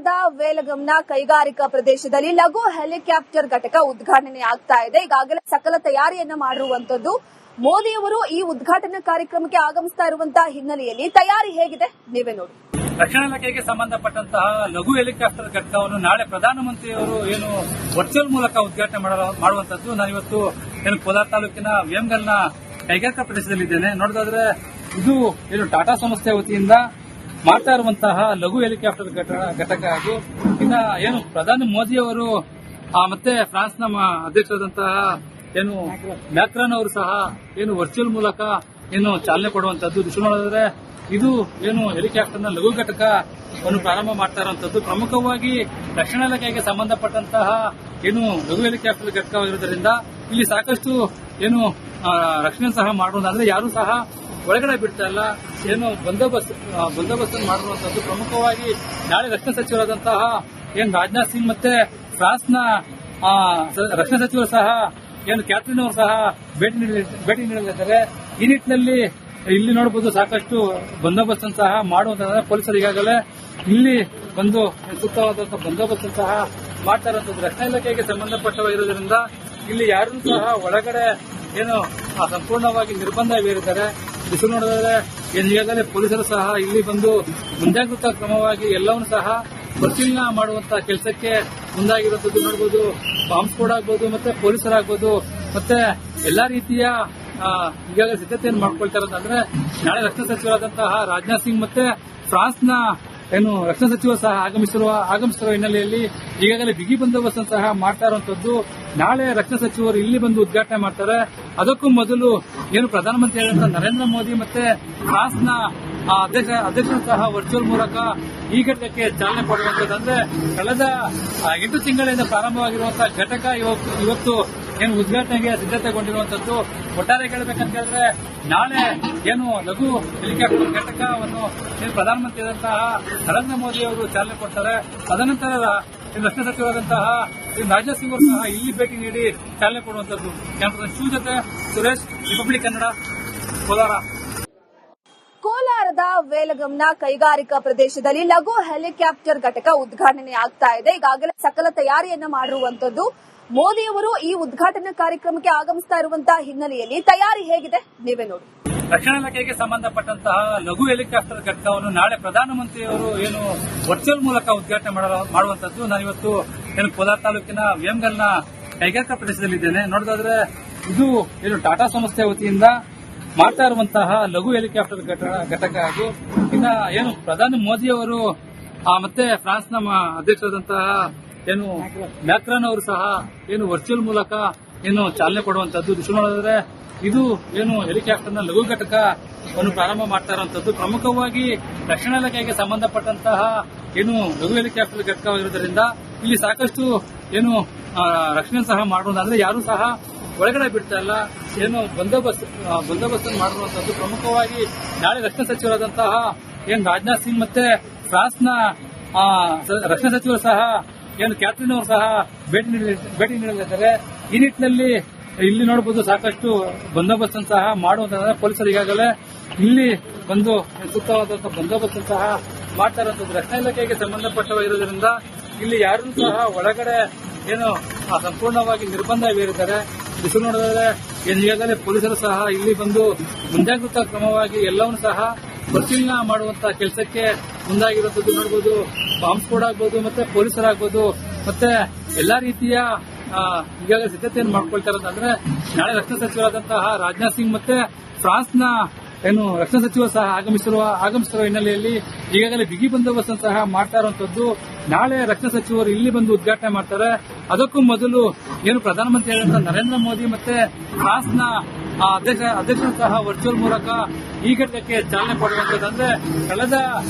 ಕೋಲಾರದ ವೇಲಗಂನ ಕೈಗಾರಿಕಾ ಪ್ರದೇಶದಲ್ಲಿ ಲಘು ಹೆಲಿಕಾಪ್ಟರ್ ಘಟಕ ಉದ್ಘಾಟನೆ ಆಗ್ತಾ ಇದೆ. ಈಗಾಗಲೇ ಸಕಲ ತಯಾರಿಯನ್ನ ಮಾಡಿರುವಂತದ್ದು. ಮೋದಿಯವರು ಈ ಉದ್ಘಾಟನಾ ಕಾರ್ಯಕ್ರಮಕ್ಕೆ ಆಗಮಿಸ್ತಾ ಇರುವಂತಹ ಹಿನ್ನೆಲೆಯಲ್ಲಿ ತಯಾರಿ ಹೇಗಿದೆ ನೀವೇ ನೋಡಿ. ರಕ್ಷಣಾ ಇಲಾಖೆಗೆ ಸಂಬಂಧಪಟ್ಟಂತಹ ಲಘು ಹೆಲಿಕಾಪ್ಟರ್ ಘಟಕವನ್ನು ನಾಳೆ ಪ್ರಧಾನಮಂತ್ರಿಯವರು ವರ್ಚುವಲ್ ಮೂಲಕ ಉದ್ಘಾಟನೆ ಮಾಡುವಂತದ್ದು. ನಾನಿವತ್ತು ಕೋಲಾರ ತಾಲೂಕಿನ ವೇಮಗಲ್ನ ಕೈಗಾರಿಕಾ ಪ್ರದೇಶದಲ್ಲಿದ್ದೇನೆ. ನೋಡೋದಾದ್ರೆ ಇದು ಟಾಟಾ ಸಂಸ್ಥೆ ವತಿಯಿಂದ ಮಾಡ್ತಾ ಇರುವಂತಹ ಲಘು ಹೆಲಿಕಾಪ್ಟರ್ ಘಟಕ ಅದು. ಇನ್ನ ಪ್ರಧಾನಿ ಮೋದಿಯವರು ಮತ್ತೆ ಫ್ರಾನ್ಸ್ನ ಅಧ್ಯಕ್ಷರಾದಂತಹ ಮ್ಯಾಕ್ರಾನ್ ಅವರು ಸಹ ವರ್ಚುವಲ್ ಮೂಲಕ ಚಾಲನೆ ಕೊಡುವಂತದ್ದು. ನೋಡಿದ್ರೆ ಇದು ಹೆಲಿಕಾಪ್ಟರ್ನ ಲಘು ಘಟಕವನ್ನು ಪ್ರಾರಂಭ ಮಾಡ್ತಾ ಇರುವಂತದ್ದು. ಪ್ರಮುಖವಾಗಿ ರಕ್ಷಣಾ ಇಲಾಖೆಗೆ ಸಂಬಂಧಪಟ್ಟಂತಹ ಲಘು ಹೆಲಿಕಾಪ್ಟರ್ ಘಟಕವಾಗಿರುವುದರಿಂದ ಇಲ್ಲಿ ಸಾಕಷ್ಟು ರಕ್ಷಣೆ ಸಹ ಮಾಡುವುದಾದ್ರೆ ಯಾರು ಸಹ ಒಳಗಡೆ ಬಿಡ್ತಾ ಇಲ್ಲ. ಬಂದೋಬಸ್ತ್ ಮಾಡಿರುವಂತದ್ದು. ಪ್ರಮುಖವಾಗಿ ನಾಳೆ ರಕ್ಷಣಾ ಸಚಿವರಾದಂತಹ ರಾಜನಾಥ್ ಸಿಂಗ್ ಮತ್ತೆ ಫ್ರಾನ್ಸ್ನ ರಕ್ಷಣಾ ಸಚಿವರು ಸಹ ಕ್ಯಾಥರಿನ್ ಅವರು ಸಹ ಭೇಟಿ ನೀಡಲಿದ್ದಾರೆ. ಈ ನಿಟ್ಟಿನಲ್ಲಿ ಇಲ್ಲಿ ನೋಡಬಹುದು ಸಾಕಷ್ಟು ಬಂದೋಬಸ್ತ್ ಸಹ ಮಾಡುವಂತಹ ಪೊಲೀಸರು ಈಗಾಗಲೇ ಇಲ್ಲಿ ಬಂದು ಸೂಕ್ತವಾದಂತಹ ಬಂದೋಬಸ್ತ್ ಸಹ ಮಾಡ್ತಾ ಇರುವಂತದ್ದು. ರಕ್ಷಣಾ ಇಲಾಖೆಗೆ ಸಂಬಂಧಪಟ್ಟವಾಗಿರುವುದರಿಂದ ಇಲ್ಲಿ ಯಾರೂ ಸಹ ಒಳಗಡೆ ಸಂಪೂರ್ಣವಾಗಿ ನಿರ್ಬಂಧ ಬೀರಿದ್ದಾರೆ. ನೋಡಿದ್ರೆ ಈಗಾಗಲೇ ಪೊಲೀಸರು ಸಹ ಇಲ್ಲಿ ಬಂದು ಮುಂಜಾಗ್ರತಾ ಕ್ರಮವಾಗಿ ಎಲ್ಲವನ್ನೂ ಸಹ ಪರಿಶೀಲನೆ ಮಾಡುವಂತಹ ಕೆಲಸಕ್ಕೆ ಮುಂದಾಗಿರುವಂತದ್ದು ನೋಡಬಹುದು. ಬಾಂಬ್ ಸ್ಫೋಟ ಆಗ್ಬಹುದು, ಮತ್ತೆ ಪೊಲೀಸರಾಗಬಹುದು, ಮತ್ತೆ ಎಲ್ಲಾ ರೀತಿಯ ಈಗಾಗಲೇ ಸಿದ್ಧತೆಯನ್ನು ಮಾಡ್ಕೊಳ್ತಾ ಇರೋದಂದ್ರೆ ನಾಳೆ ರಕ್ಷಣಾ ಸಚಿವರಾದಂತಹ ರಾಜನಾಥ್ ಸಿಂಗ್ ಮತ್ತೆ ಫ್ರಾನ್ಸ್ನ ರಕ್ಷಣಾ ಸಚಿವರು ಸಹ ಆಗಮಿಸಿರುವ ಹಿನ್ನೆಲೆಯಲ್ಲಿ ಈಗಾಗಲೇ ಬಿಗಿ ಬಂದೋಬಸ್ತ್ ಸಹ ಮಾಡ್ತಾ ಇರುವಂತದ್ದು. ನಾಳೆ ರಕ್ಷಣಾ ಸಚಿವರು ಇಲ್ಲಿ ಬಂದು ಉದ್ಘಾಟನೆ ಮಾಡ್ತಾರೆ. ಅದಕ್ಕೂ ಮೊದಲು ಪ್ರಧಾನಮಂತ್ರಿ ನರೇಂದ್ರ ಮೋದಿ ಮತ್ತೆ ಫ್ರಾನ್ಸ್ನ ಅಧ್ಯಕ್ಷರು ಸಹ ವರ್ಚುವಲ್ ಮೂಲಕ ಈ ಘಟಕಕ್ಕೆ ಚಾಲನೆ ಕೊಡುವಂತದ್ದು. ಅಂದ್ರೆ ಕಳೆದ 8 ತಿಂಗಳಿಂದ ಪ್ರಾರಂಭವಾಗಿರುವಂತಹ ಘಟಕ ಇವತ್ತು ಉದ್ಘಾಟನೆಗೆ ಸಿದ್ಧತೆಗೊಂಡಿರುವಂತದ್ದು. ಒಟ್ಟಾರೆ ಹೇಳಬೇಕಂತ ಹೇಳಿದ್ರೆ ನಾಳೆ ಲಘು ಹೆಲಿಕಾಪ್ಟರ್ ಘಟಕವನ್ನು ಪ್ರಧಾನಮಂತ್ರಿಯಾದಂತಹ ನರೇಂದ್ರ ಮೋದಿ ಅವರು ಚಾಲನೆ ಕೊಡ್ತಾರೆ. ತದನಂತರ ರಕ್ಷಣಾ ಸಚಿವರಾದಂತಹ ರಾಜನಾಥ್ ಸಿಂಗ್ ಅವರು ಸಹ ಇಲ್ಲಿ ಭೇಟಿ ನೀಡಿ ಚಾಲನೆ ಕೊಡುವಂತದ್ದು. ಶೂ ಜೊತೆ ಸುರೇಶ್, ರಿಪಬ್ಲಿಕ್ ಕನ್ನಡ, ಕೋಲಾರ. ಕೋಲಾರದ ವೇಲಗಂನ ಕೈಗಾರಿಕಾ ಪ್ರದೇಶದಲ್ಲಿ ಲಘು ಹೆಲಿಕಾಪ್ಟರ್ ಘಟಕ ಉದ್ಘಾಟನೆ ಆಗ್ತಾ ಇದೆ. ಈಗಾಗಲೇ ಸಕಲ ತಯಾರಿಯನ್ನ ಮಾಡಿರುವಂತದ್ದು. ಮೋದಿಯವರು ಈ ಉದ್ಘಾಟನಾ ಕಾರ್ಯಕ್ರಮಕ್ಕೆ ಆಗಮಿಸ್ತಾ ಇರುವಂತಹ ಹಿನ್ನೆಲೆಯಲ್ಲಿ ತಯಾರಿ ಹೇಗಿದೆ ನೀವೇ ನೋಡಿ. ರಕ್ಷಣಾ ಇಲಾಖೆಗೆ ಸಂಬಂಧಪಟ್ಟಂತಹ ಲಘು ಹೆಲಿಕಾಪ್ಟರ್ ಘಟಕವನ್ನು ನಾಳೆ ಪ್ರಧಾನಮಂತ್ರಿಯವರು ವರ್ಚುವಲ್ ಮೂಲಕ ಉದ್ಘಾಟನೆ ಮಾಡುವಂತದ್ದು. ನಾನಿವತ್ತು ಕೋಲಾರ ತಾಲೂಕಿನ ವೇಮಗಲ್ನ ಕೈಗಾರಿಕಾ ಪ್ರದೇಶದಲ್ಲಿದ್ದೇನೆ. ನೋಡೋದಾದ್ರೆ ಇದು ಟಾಟಾ ಸಂಸ್ಥೆ ವತಿಯಿಂದ ಮಾಡ್ತಾ ಇರುವಂತಹ ಲಘು ಹೆಲಿಕಾಪ್ಟರ್ ಘಟಕ ಅದು. ಇನ್ನ ಪ್ರಧಾನಿ ಮೋದಿಯವರು ಮತ್ತೆ ಫ್ರಾನ್ಸ್ನ ಅಧ್ಯಕ್ಷರಾದಂತಹ ಮ್ಯಾಕ್ರಾನ್ ಅವರು ಸಹ ವರ್ಚುವಲ್ ಮೂಲಕ ಚಾಲನೆ ಕೊಡುವಂತದ್ದು. ನೋಡಿದ್ರೆ ಇದು ಹೆಲಿಕಾಪ್ಟರ್ನ ಲಘು ಘಟಕವನ್ನು ಪ್ರಾರಂಭ ಮಾಡ್ತಾ ಇರುವಂತದ್ದು. ಪ್ರಮುಖವಾಗಿ ರಕ್ಷಣಾ ಇಲಾಖೆಗೆ ಸಂಬಂಧಪಟ್ಟಂತಹ ಲಘು ಹೆಲಿಕಾಪ್ಟರ್ ಘಟಕವಾಗಿರುವುದರಿಂದ ಇಲ್ಲಿ ಸಾಕಷ್ಟು ರಕ್ಷಣೆ ಸಹ ಮಾಡುವುದಾದ್ರೆ ಯಾರು ಸಹ ಒಳಗಡೆ ಬಿಡ್ತಾ ಇಲ್ಲ. ಬಂದೋಬಸ್ತ್ ಮಾಡಿರುವಂತದ್ದು. ಪ್ರಮುಖವಾಗಿ ನಾಳೆ ರಕ್ಷಣಾ ಸಚಿವರಾದಂತಹ ರಾಜನಾಥ್ ಸಿಂಗ್ ಮತ್ತೆ ಫ್ರಾನ್ಸ್ನ ರಕ್ಷಣಾ ಸಚಿವರು ಸಹ ಕ್ಯಾಥರಿನ್ ಅವರು ಸಹ ಭೇಟಿ ನೀಡಲಿದ್ದಾರೆ. ಈ ನಿಟ್ಟಿನಲ್ಲಿ ಇಲ್ಲಿ ನೋಡಬಹುದು ಸಾಕಷ್ಟು ಬಂದೋಬಸ್ತ್ ಸಹ ಮಾಡುವಂತಹ ಪೊಲೀಸರು ಈಗಾಗಲೇ ಇಲ್ಲಿ ಬಂದು ಸೂಕ್ತವಾದಂತಹ ಬಂದೋಬಸ್ತ್ ಸಹ ಮಾಡ್ತಾ ಇರುವಂತದ್ದು. ರಕ್ಷಣಾ ಇಲಾಖೆಗೆ ಸಂಬಂಧಪಟ್ಟವಾಗಿರುವುದರಿಂದ ಇಲ್ಲಿ ಯಾರೂ ಸಹ ಒಳಗಡೆ ಸಂಪೂರ್ಣವಾಗಿ ನಿರ್ಬಂಧ ಬೀರಿದ್ದಾರೆ. ನೋಡಿದ್ರೆ ಈಗಾಗಲೇ ಪೊಲೀಸರು ಸಹ ಇಲ್ಲಿ ಬಂದು ಮುಂಜಾಗ್ರತಾ ಕ್ರಮವಾಗಿ ಎಲ್ಲವನ್ನೂ ಸಹ ಪರಿಶೀಲನೆ ಮಾಡುವಂತಹ ಕೆಲಸಕ್ಕೆ ಮುಂದಾಗಿರುವಂತದ್ದು. ನೋಡಬಹುದು ಬಾಂಬ್ ಸ್ಫೋಟ ಆಗ್ಬಹುದು, ಮತ್ತೆ ಪೊಲೀಸರಾಗಬಹುದು, ಮತ್ತೆ ಎಲ್ಲಾ ರೀತಿಯ ಈಗಾಗಲೇ ಸಿದ್ಧತೆಯನ್ನು ಮಾಡ್ಕೊಳ್ತಾ ಇರೋದಂದ್ರೆ ನಾಳೆ ರಕ್ಷಣಾ ಸಚಿವರಾದಂತಹ ರಾಜನಾಥ್ ಸಿಂಗ್ ಮತ್ತೆ ಫ್ರಾನ್ಸ್ನ ರಕ್ಷಣಾ ಸಚಿವರು ಸಹ ಆಗಮಿಸಿರುವ ಹಿನ್ನೆಲೆಯಲ್ಲಿ ಈಗಾಗಲೇ ಬಿಗಿ ಬಂದೋಬಸ್ತ್ ಸಹ ಮಾಡ್ತಾ ಇರುವಂತದ್ದು. ನಾಳೆ ರಕ್ಷಣಾ ಸಚಿವರು ಇಲ್ಲಿ ಬಂದು ಉದ್ಘಾಟನೆ ಮಾಡ್ತಾರೆ. ಅದಕ್ಕೂ ಮೊದಲು ಪ್ರಧಾನಮಂತ್ರಿ ನರೇಂದ್ರ ಮೋದಿ ಮತ್ತೆ ಫ್ರಾನ್ಸ್ನ ಅಧ್ಯಕ್ಷರು ಸಹ ವರ್ಚುವಲ್ ಮೂಲಕ ಈ ಘಟಕಕ್ಕೆ ಚಾಲನೆ ಕೊಡುವಂತದ್ದು. ಅಂದ್ರೆ ಕಳೆದ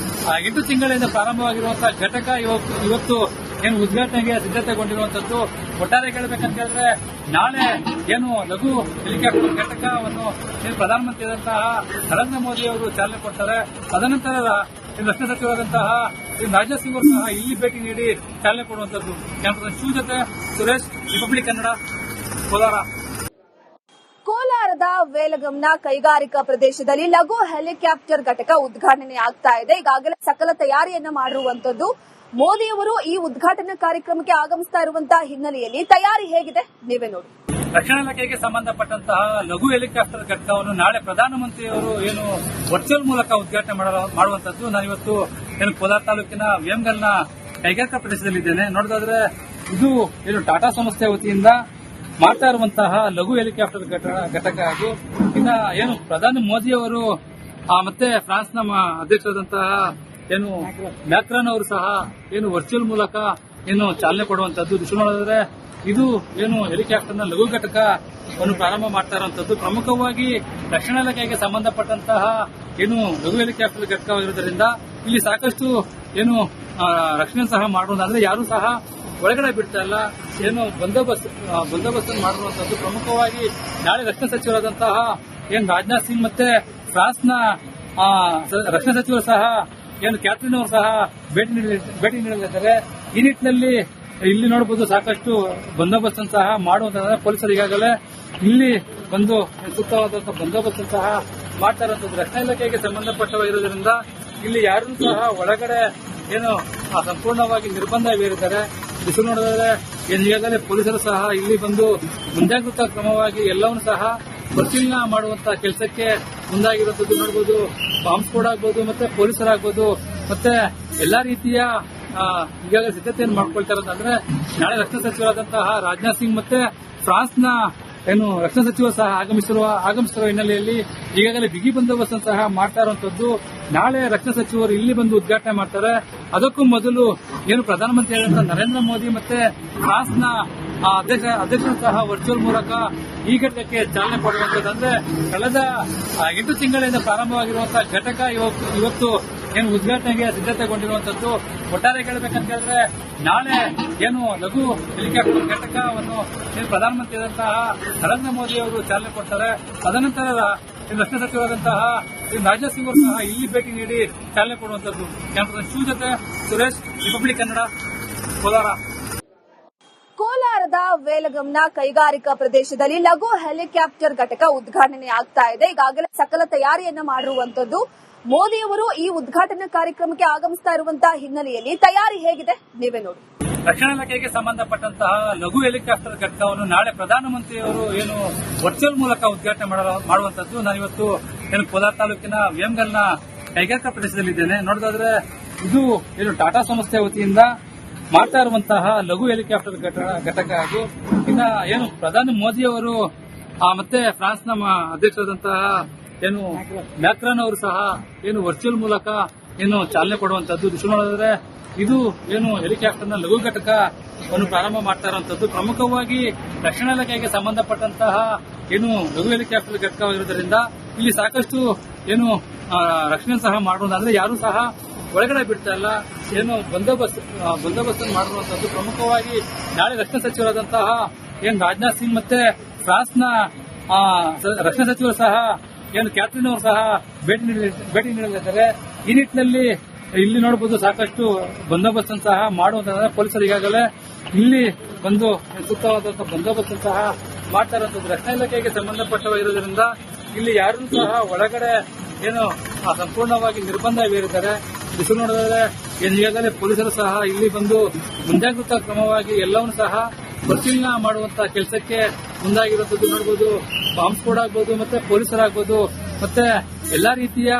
8 ತಿಂಗಳಿಂದ ಪ್ರಾರಂಭವಾಗಿರುವಂತಹ ಘಟಕ ಇವತ್ತು ಉದ್ಘಾಟನೆಗೆ ಸಿದ್ಧತೆಗೊಂಡಿರುವಂತದ್ದು. ಒಟ್ಟಾರೆ ಹೇಳಬೇಕಂತ ಹೇಳಿದ್ರೆ ನಾಳೆ ಲಘು ಹೆಲಿಕಾಪ್ಟರ್ ಘಟಕವನ್ನು ಪ್ರಧಾನಮಂತ್ರಿಯಾದಂತಹ ನರೇಂದ್ರ ಮೋದಿ ಅವರು ಚಾಲನೆ ಕೊಡ್ತಾರೆ. ತದನಂತರ ರಕ್ಷಣಾ ಸಚಿವರಾದಂತಹ ರಾಜನಾಥ್ ಸಿಂಗ್ ಅವರು ಸಹ ಇಲ್ಲಿ ಭೇಟಿ ನೀಡಿ ಚಾಲನೆ ಕೊಡುವಂತದ್ದು. ಶೂ ಜೊತೆ ಸುರೇಶ್, ರಿಪಬ್ಲಿಕ್ ಕನ್ನಡ, ಕೋಲಾರ. ಕೋಲಾರದ ವೇಲಗಂನ ಕೈಗಾರಿಕಾ ಪ್ರದೇಶದಲ್ಲಿ ಲಘು ಹೆಲಿಕಾಪ್ಟರ್ ಘಟಕ ಉದ್ಘಾಟನೆ ಆಗ್ತಾ ಇದೆ. ಈಗಾಗಲೇ ಸಕಲ ತಯಾರಿಯನ್ನ ಮಾಡಿರುವಂತದ್ದು. ಮೋದಿಯವರು ಈ ಉದ್ಘಾಟನಾ ಕಾರ್ಯಕ್ರಮಕ್ಕೆ ಆಗಮಿಸ್ತಾ ಇರುವಂತಹ ಹಿನ್ನೆಲೆಯಲ್ಲಿ ತಯಾರಿ ಹೇಗಿದೆ ನೀವೇ ನೋಡಿ. ರಕ್ಷಣಾ ಇಲಾಖೆಗೆ ಸಂಬಂಧಪಟ್ಟಂತಹ ಲಘು ಹೆಲಿಕಾಪ್ಟರ್ ಘಟಕವನ್ನು ನಾಳೆ ಪ್ರಧಾನಮಂತ್ರಿಯವರು ವರ್ಚುವಲ್ ಮೂಲಕ ಉದ್ಘಾಟನೆ ಮಾಡುವಂತದ್ದು. ನಾನಿವತ್ತು ಕೋಲಾರ ತಾಲೂಕಿನ ವೇಮಗಲ್ನ ಕೈಗಾರಿಕಾ ಪ್ರದೇಶದಲ್ಲಿದ್ದೇನೆ. ನೋಡೋದಾದ್ರೆ ಇದು ಟಾಟಾ ಸಂಸ್ಥೆ ವತಿಯಿಂದ ಮಾಡ್ತಾ ಇರುವಂತಹ ಲಘು ಹೆಲಿಕಾಪ್ಟರ್ ಘಟಕ ಹಾಗೂ ಪ್ರಧಾನಿ ಮೋದಿಯವರು ಮತ್ತೆ ಫ್ರಾನ್ಸ್ನ ಅಧ್ಯಕ್ಷರಾದಂತಹ ಮ್ಯಾಕ್ರಾನ್ ಅವರು ಸಹ ವರ್ಚುವಲ್ ಮೂಲಕ ಚಾಲನೆ ಕೊಡುವಂತದ್ದು. ನೋಡಿದ್ರೆ ಇದು ಹೆಲಿಕಾಪ್ಟರ್ನ ಲಘು ಘಟಕವನ್ನು ಪ್ರಾರಂಭ ಮಾಡ್ತಾ ಇರುವಂತದ್ದು. ಪ್ರಮುಖವಾಗಿ ರಕ್ಷಣಾ ಇಲಾಖೆಗೆ ಸಂಬಂಧಪಟ್ಟಂತಹ ಲಘು ಹೆಲಿಕಾಪ್ಟರ್ ಘಟಕವಾಗಿರುವುದರಿಂದ ಇಲ್ಲಿ ಸಾಕಷ್ಟು ರಕ್ಷಣೆ ಸಹ ಮಾಡುವುದಾದ್ರೆ ಯಾರು ಸಹ ಒಳಗಡೆ ಬಿಡ್ತಾ ಇಲ್ಲ. ಬಂದೋಬಸ್ತ್ ಮಾಡಿರುವಂತದ್ದು. ಪ್ರಮುಖವಾಗಿ ನಾಳೆ ರಕ್ಷಣಾ ಸಚಿವರಾದಂತಹ ರಾಜನಾಥ್ ಸಿಂಗ್ ಮತ್ತೆ ಫ್ರಾನ್ಸ್ನ ರಕ್ಷಣಾ ಸಚಿವರು ಸಹ ಕ್ಯಾಥರಿನ್ ಅವರು ಸಹ ಭೇಟಿ ನೀಡಲಿದ್ದಾರೆ. ಈ ನಿಟ್ಟಿನಲ್ಲಿ ಇಲ್ಲಿ ನೋಡಬಹುದು ಸಾಕಷ್ಟು ಬಂದೋಬಸ್ತ್ ಸಹ ಮಾಡುವಂತ ಪೊಲೀಸರು ಈಗಾಗಲೇ ಇಲ್ಲಿ ಬಂದು ಸೂಕ್ತವಾದಂತಹ ಬಂದೋಬಸ್ತ್ ಸಹ ಮಾಡ್ತಾ ಇರುವಂತದ್ದು. ರಕ್ಷಣಾ ಇಲಾಖೆಗೆ ಸಂಬಂಧಪಟ್ಟವಾಗಿರುವುದರಿಂದ ಇಲ್ಲಿ ಯಾರೂ ಸಹ ಒಳಗಡೆ ಸಂಪೂರ್ಣವಾಗಿ ನಿರ್ಬಂಧ ಬೀರಿದ್ದಾರೆ. ಬಿಸಿಲು ನೋಡಿದ್ರೆ ಈಗಾಗಲೇ ಪೊಲೀಸರು ಸಹ ಇಲ್ಲಿ ಬಂದು ಮುಂಜಾಗ್ರತಾ ಕ್ರಮವಾಗಿ ಎಲ್ಲವನ್ನೂ ಸಹ ಪರಿಶೀಲನೆ ಮಾಡುವಂತಹ ಕೆಲಸಕ್ಕೆ ಮುಂದಾಗಿರುವಂತದ್ದು ನೋಡಬಹುದು. ಬಾಂಬ್ ಸ್ಫೋಟ ಆಗ್ಬಹುದು, ಮತ್ತೆ ಪೊಲೀಸರಾಗಬಹುದು, ಮತ್ತೆ ಎಲ್ಲಾ ರೀತಿಯ ಈಗಾಗಲೇ ಸಿದ್ಧತೆಯನ್ನು ಮಾಡ್ಕೊಳ್ತಾ ಇರೋದಂದ್ರೆ ನಾಳೆ ರಕ್ಷಣಾ ಸಚಿವರಾದಂತಹ ರಾಜನಾಥ್ ಸಿಂಗ್ ಮತ್ತೆ ಫ್ರಾನ್ಸ್ನ ರಕ್ಷಣಾ ಸಚಿವರು ಸಹ ಆಗಮಿಸಿರುವ ಹಿನ್ನೆಲೆಯಲ್ಲಿ ಈಗಾಗಲೇ ಬಿಗಿ ಬಂದೋಬಸ್ತ್ ಸಹ ಮಾಡ್ತಾ ಇರುವಂತದ್ದು. ನಾಳೆ ರಕ್ಷಣಾ ಸಚಿವರು ಇಲ್ಲಿ ಬಂದು ಉದ್ಘಾಟನೆ ಮಾಡ್ತಾರೆ. ಅದಕ್ಕೂ ಮೊದಲು ಪ್ರಧಾನಮಂತ್ರಿ ನರೇಂದ್ರ ಮೋದಿ ಮತ್ತೆ ಫ್ರಾನ್ಸ್ನ ಅಧ್ಯಕ್ಷರು ಸಹ ವರ್ಚುವಲ್ ಮೂಲಕ ಈ ಘಟಕಕ್ಕೆ ಚಾಲನೆ ಕೊಡುವಂತದ್ದು. ಅಂದ್ರೆ ಕಳೆದ 8 ತಿಂಗಳಿಂದ ಪ್ರಾರಂಭವಾಗಿರುವಂತಹ ಘಟಕ ಇವತ್ತು ಉದ್ಘಾಟನೆಗೆ ಸಿದ್ಧತೆಗೊಂಡಿರುವಂತದ್ದು. ಒಟ್ಟಾರೆ ಹೇಳಬೇಕಂತ ಹೇಳಿದ್ರೆ ನಾಳೆ ಲಘು ಹೆಲಿಕಾಪ್ಟರ್ ಘಟಕವನ್ನು ಪ್ರಧಾನಮಂತ್ರಿಯಾದಂತಹ ನರೇಂದ್ರ ಮೋದಿ ಅವರು ಚಾಲನೆ ಕೊಡ್ತಾರೆ. ತದನಂತರ ರಕ್ಷಣಾ ಸಚಿವರಾದಂತಹ ರಾಜನಾಥ್ ಸಿಂಗ್ ಅವರು ಸಹ ಇಲ್ಲಿ ಭೇಟಿ ನೀಡಿ ಚಾಲನೆ ಕೊಡುವಂತದ್ದು. ಶಿವ ಜೊತೆ ಸುರೇಶ್, ರಿಪಬ್ಲಿಕ್ ಕನ್ನಡ, ಕೋಲಾರ. ಕೋಲಾರದ ವೇಲಗಂನ ಕೈಗಾರಿಕಾ ಪ್ರದೇಶದಲ್ಲಿ ಲಘು ಹೆಲಿಕಾಪ್ಟರ್ ಘಟಕ ಉದ್ಘಾಟನೆ ಆಗ್ತಾ ಇದೆ. ಈಗಾಗಲೇ ಸಕಲ ತಯಾರಿಯನ್ನ ಮಾಡಿರುವಂತದ್ದು. ಮೋದಿಯವರು ಈ ಉದ್ಘಾಟನಾ ಕಾರ್ಯಕ್ರಮಕ್ಕೆ ಆಗಮಿಸ್ತಾ ಇರುವಂತಹ ಹಿನ್ನೆಲೆಯಲ್ಲಿ ತಯಾರಿ ಹೇಗಿದೆ ನೀವೇ ನೋಡಿ. ರಕ್ಷಣಾ ಇಲಾಖೆಗೆ ಸಂಬಂಧಪಟ್ಟಂತಹ ಲಘು ಹೆಲಿಕಾಪ್ಟರ್ ಘಟಕವನ್ನು ನಾಳೆ ಪ್ರಧಾನಮಂತ್ರಿಯವರು ವರ್ಚುವಲ್ ಮೂಲಕ ಉದ್ಘಾಟನೆ ಮಾಡುವಂತದ್ದು. ನಾನಿವತ್ತು ಕೋಲಾರ ತಾಲೂಕಿನ ವೇಮಗಲ್ನ ಕೈಗಾರಿಕಾ ಪ್ರದೇಶದಲ್ಲಿದ್ದೇನೆ. ನೋಡೋದಾದ್ರೆ ಇದು ಟಾಟಾ ಸಂಸ್ಥೆ ವತಿಯಿಂದ ಮಾಡ್ತಾ ಇರುವಂತಹ ಲಘು ಹೆಲಿಕಾಪ್ಟರ್ ಘಟಕ ಹಾಗೂ ಪ್ರಧಾನಿ ಮೋದಿಯವರು ಮತ್ತೆ ಫ್ರಾನ್ಸ್ನ ಅಧ್ಯಕ್ಷರಾದಂತಹ ಮ್ಯಾಕ್ರಾನ್ ಅವರು ಸಹ ವರ್ಚುವಲ್ ಮೂಲಕ ಚಾಲನೆ ಕೊಡುವಂತದ್ದು. ನೋಡಿದ್ರೆ ಇದು ಹೆಲಿಕಾಪ್ಟರ್ನ ಲಘು ಘಟಕವನ್ನು ಪ್ರಾರಂಭ ಮಾಡ್ತಾ ಇರುವಂತದ್ದು. ಪ್ರಮುಖವಾಗಿ ರಕ್ಷಣಾ ಇಲಾಖೆಗೆ ಸಂಬಂಧಪಟ್ಟಂತಹ ಲಘು ಹೆಲಿಕಾಪ್ಟರ್ ಘಟಕವಾಗಿರುವುದರಿಂದ ಇಲ್ಲಿ ಸಾಕಷ್ಟು ರಕ್ಷಣೆ ಸಹ ಮಾಡುವುದಾದ್ರೆ ಯಾರು ಸಹ ಒಳಗಡೆ ಬಿಡ್ತಾ ಇಲ್ಲ. ಬಂದೋಬಸ್ತ್ ಮಾಡಿರುವಂತದ್ದು. ಪ್ರಮುಖವಾಗಿ ನಾಳೆ ರಕ್ಷಣಾ ಸಚಿವರಾದಂತಹ ರಾಜನಾಥ್ ಸಿಂಗ್ ಮತ್ತೆ ಫ್ರಾನ್ಸ್ನ ರಕ್ಷಣಾ ಸಚಿವರು ಸಹ ಕ್ಯಾಥರಿನ್ ಅವರು ಸಹ ಭೇಟಿ ನೀಡಲಿದ್ದಾರೆ. ಈ ನಿಟ್ಟಿನಲ್ಲಿ ಇಲ್ಲಿ ನೋಡಬಹುದು ಸಾಕಷ್ಟು ಬಂದೋಬಸ್ತ್ ಸಹ ಮಾಡುವಂತ ಪೊಲೀಸರು ಈಗಾಗಲೇ ಇಲ್ಲಿ ಬಂದು ಸೂಕ್ತವಾದಂತಹ ಬಂದೋಬಸ್ತ್ ಸಹ ಮಾಡ್ತಾ ಇರುವಂತದ್ದು. ರಕ್ಷಣಾ ಇಲಾಖೆಗೆ ಸಂಬಂಧಪಟ್ಟವಾಗಿರುವುದರಿಂದ ಇಲ್ಲಿ ಯಾರೂ ಸಹ ಒಳಗಡೆ ಸಂಪೂರ್ಣವಾಗಿ ನಿರ್ಬಂಧ ಬೀರಿದ್ದಾರೆ. ಬಿಸಿಲು ನೋಡಿದ್ರೆ ಈಗಾಗಲೇ ಪೊಲೀಸರು ಸಹ ಇಲ್ಲಿ ಬಂದು ಮುಂಜಾಗ್ರತಾ ಕ್ರಮವಾಗಿ ಎಲ್ಲವನ್ನೂ ಸಹ ಪರಿಶೀಲನೆ ಮಾಡುವಂತಹ ಕೆಲಸಕ್ಕೆ ಮುಂದಾಗಿರುವಂತದ್ದು ನೋಡಬಹುದು. ಬಾಂಬ್ ಸ್ಫೋಟ ಆಗ್ಬಹುದು, ಮತ್ತೆ ಪೊಲೀಸರಾಗಬಹುದು, ಮತ್ತೆ ಎಲ್ಲಾ ರೀತಿಯ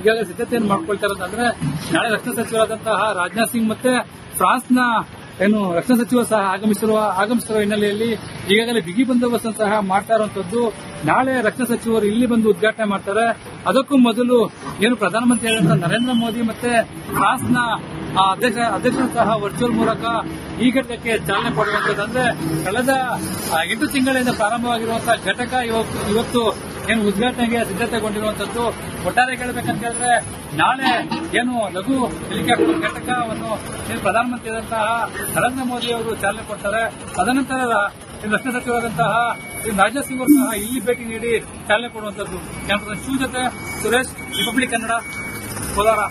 ಈಗಾಗಲೇ ಸಿದ್ಧತೆಯನ್ನು ಮಾಡ್ಕೊಳ್ತಾ ಇರೋದಂದ್ರೆ ನಾಳೆ ರಕ್ಷಣಾ ಸಚಿವರಾದಂತಹ ರಾಜನಾಥ್ ಸಿಂಗ್ ಮತ್ತೆ ಫ್ರಾನ್ಸ್ನ ರಕ್ಷಣಾ ಸಚಿವರು ಸಹ ಆಗಮಿಸಿರುವ ಹಿನ್ನೆಲೆಯಲ್ಲಿ ಈಗಾಗಲೇ ಬಿಗಿ ಬಂದೋಬಸ್ತ್ ಸಹ ಮಾಡ್ತಾ ಇರುವಂತದ್ದು. ನಾಳೆ ರಕ್ಷಣಾ ಸಚಿವರು ಇಲ್ಲಿ ಬಂದು ಉದ್ಘಾಟನೆ ಮಾಡ್ತಾರೆ. ಅದಕ್ಕೂ ಮೊದಲು ಪ್ರಧಾನಮಂತ್ರಿ ನರೇಂದ್ರ ಮೋದಿ ಮತ್ತೆ ಫ್ರಾನ್ಸ್ನ ಅಧ್ಯಕ್ಷರು ಸಹ ವರ್ಚುವಲ್ ಮೂಲಕ ಈ ಘಟಕಕ್ಕೆ ಚಾಲನೆ ಕೊಡುವಂತದ್ದು. ಅಂದ್ರೆ ಕಳೆದ 8 ತಿಂಗಳಿಂದ ಪ್ರಾರಂಭವಾಗಿರುವಂತಹ ಘಟಕ ಇವತ್ತು ಉದ್ಘಾಟನೆಗೆ ಸಿದ್ಧತೆಗೊಂಡಿರುವಂತದ್ದು. ಒಟ್ಟಾರೆ ಹೇಳಬೇಕಂತ ಹೇಳಿದ್ರೆ ನಾಳೆ ಲಘು ಹೆಲಿಕಾಪ್ಟರ್ ಘಟಕವನ್ನು ಪ್ರಧಾನಮಂತ್ರಿಯಾದಂತಹ ನರೇಂದ್ರ ಮೋದಿ ಅವರು ಚಾಲನೆ ಕೊಡ್ತಾರೆ. ತದನಂತರ ರಕ್ಷಣಾ ಸಚಿವರಾದಂತಹ ರಾಜನಾಥ್ ಸಿಂಗ್ ಅವರು ಸಹ ಇಲ್ಲಿ ಭೇಟಿ ನೀಡಿ ಚಾಲನೆ ಕೊಡುವಂತದ್ದು. ಶಿವ ಜೊತೆ ಸುರೇಶ್, ರಿಪಬ್ಲಿಕ್ ಕನ್ನಡ, ಕೋಲಾರ.